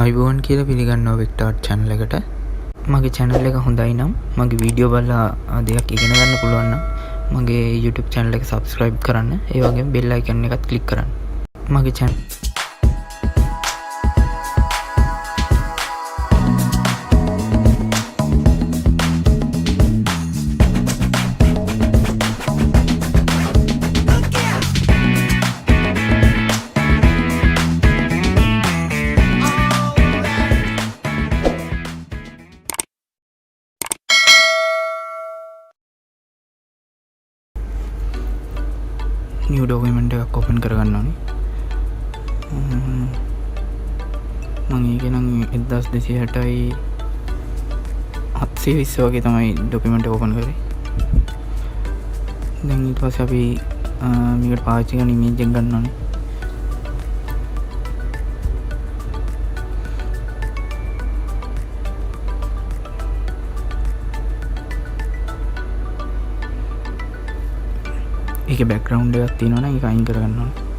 අයිබෝන් කියලා පිළිගන්නවා වෙක්ටාර්ට් channel එකට. මගේ channel එක හොඳයි නම් මගේ වීඩියෝ බලලා දෙයක් ඉගෙන ගන්න පුළුවන් නම් මගේ YouTube channel එක subscribe කරන්න. ඒ වගේම bell icon එකත් click කරන්න. මගේ channel new document එකක් open කරගන්න ඕනේ. මම ඒක නම් 1260යි 720 වගේ තමයි document එක open කරේ. දැන් ඊට පස්සේ අපි මේකට පාවිච්චි කරන image එක ගන්න ඕනේ. ඒකේ background එකක් තියෙනවා නම් ඒක අයින් කරගන්න ඕනේ.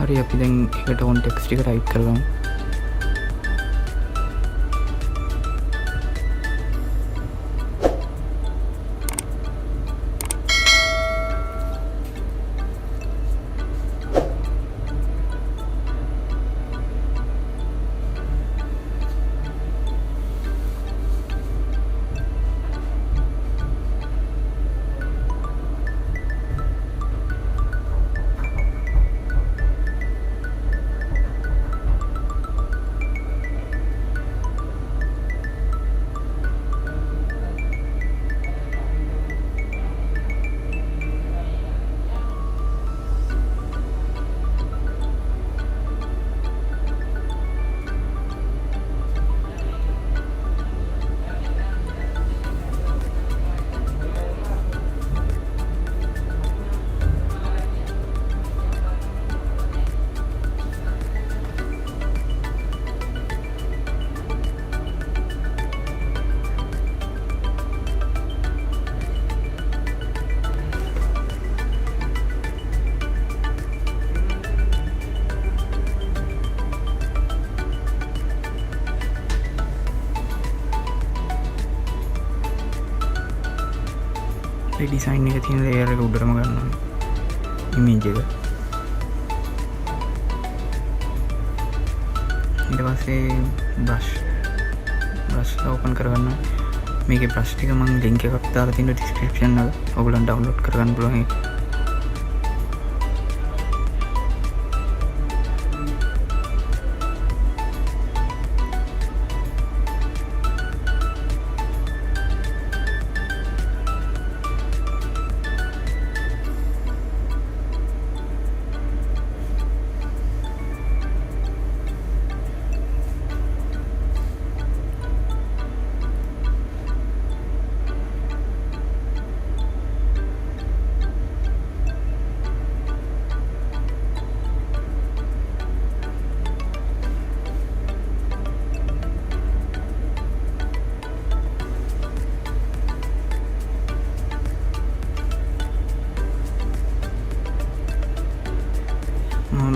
හරි අපි දැන් එකට ඕන ටෙක්ස්ට් එක ටයිප් කරගමු. ඩිසයින් එක තියෙන ලේයර් එක උඩටම ගන්න ඕනේ ඉමේජ් එක. ඊට පස්සේ බ්‍රෂ් ඕපන් කරගන්න. මේකේ බ්‍රෂ් ටික මම ලින්ක් එකක් දාලා තියෙනවා ඩිස්ක්‍රිප්ෂන් එක. ඔයගොල්ලන් ඩවුන්ලෝඩ් කරගන්න පුළුවන් ඒක.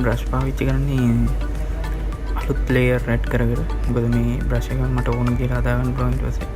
බ්‍රෂ් පාවිච්චි කරන්නේ අලුත් ලේයර් ඇඩ් කරගෙන. මොකද මේ බ්‍රෂ් එක මට ඕන විදිහට හදාගන්න පුළුවන්. ඊට පස්සේ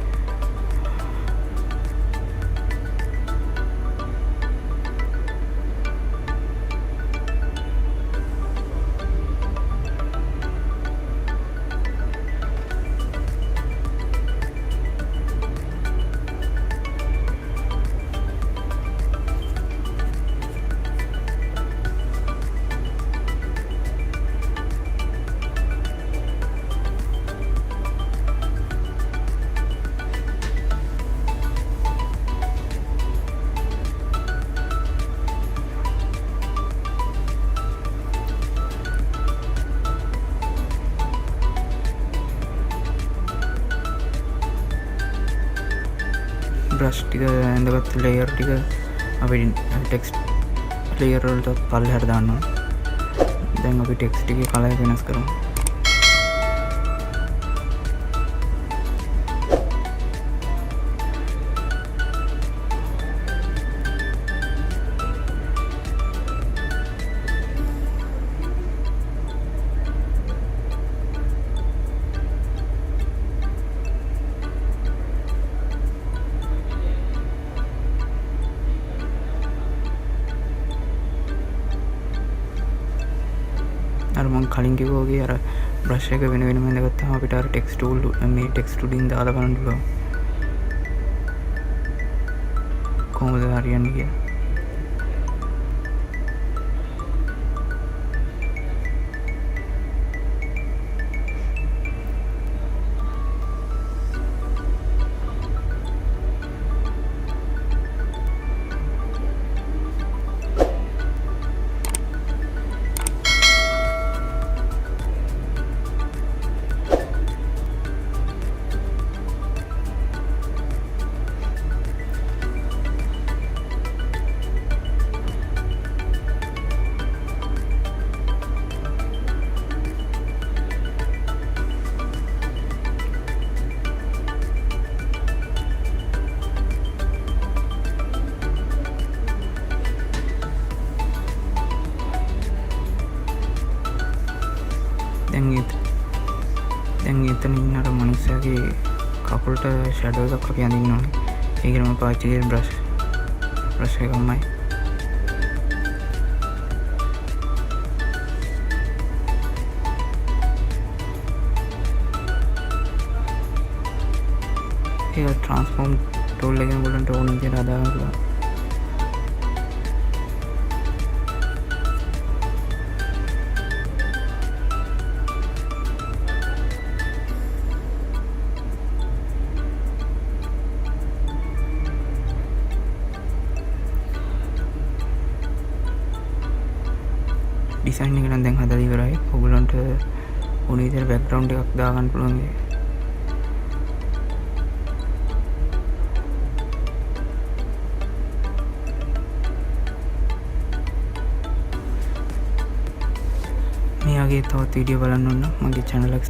බ්‍රෂ් ටික ඇඳගත්ත ලේයර් ටික අපි ටෙක්ස්ට් ලේයර් වලට පල්ලෙහාට දානවා. දැන් අපි ටෙක්ස්ට් එකේ කලර් වෙනස් කරමු. අර මම කලින් කිව්වා වගේ අර බ්‍රෂ් එක වෙන වෙනම ඉඳගත්තාම අපිට අර ටෙක්ස්ට් ටූල් මේ ටෙක්ස්ට් උඩින් දාලා බලන්න පුළුවන් කොහොමද හරියන්නේ කියලා. දැන් එතන ඉන්න අර මනුස්සයාගේ කකුලට ෂැඩෝ එකක් අපි අඳින්න ඕනේ. ඒකට මම පාවිච්චි කරේ බ්‍රෂ් එකමයි. ඒ ට්‍රාන්ස්ෆෝම් ටූල් එකෙන් ඔයගොල්ලන්ට ඕන විදිහට හදාගන්න පුළුවන්. ඩිසයින් එක නම් දැන් හදලා ඉවරයි. ඔයගොල්ලන්ට ඕන විදිහට බෑග්ග්‍රවුන්ඩ් එකක් දාගන්න පුළුවන්. මේ වගේ තවත් වීඩියෝ බලන්න ඕන නම් මගේ channel එක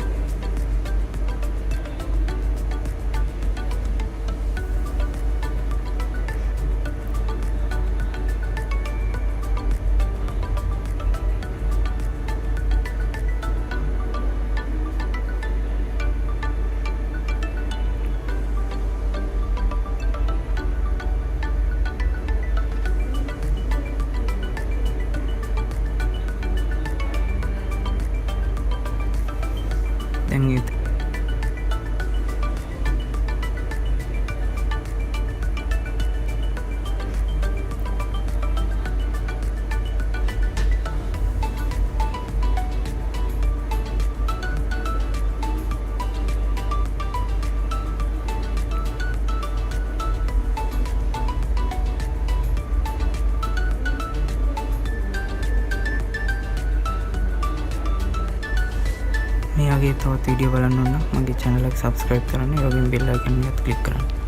දැන් මේ වගේ තවත් වීඩියෝ බලන්න ඕන නම් මගේ channel එක subscribe කරන්න. ඒ වගේම bell icon එකත් click කරන්න.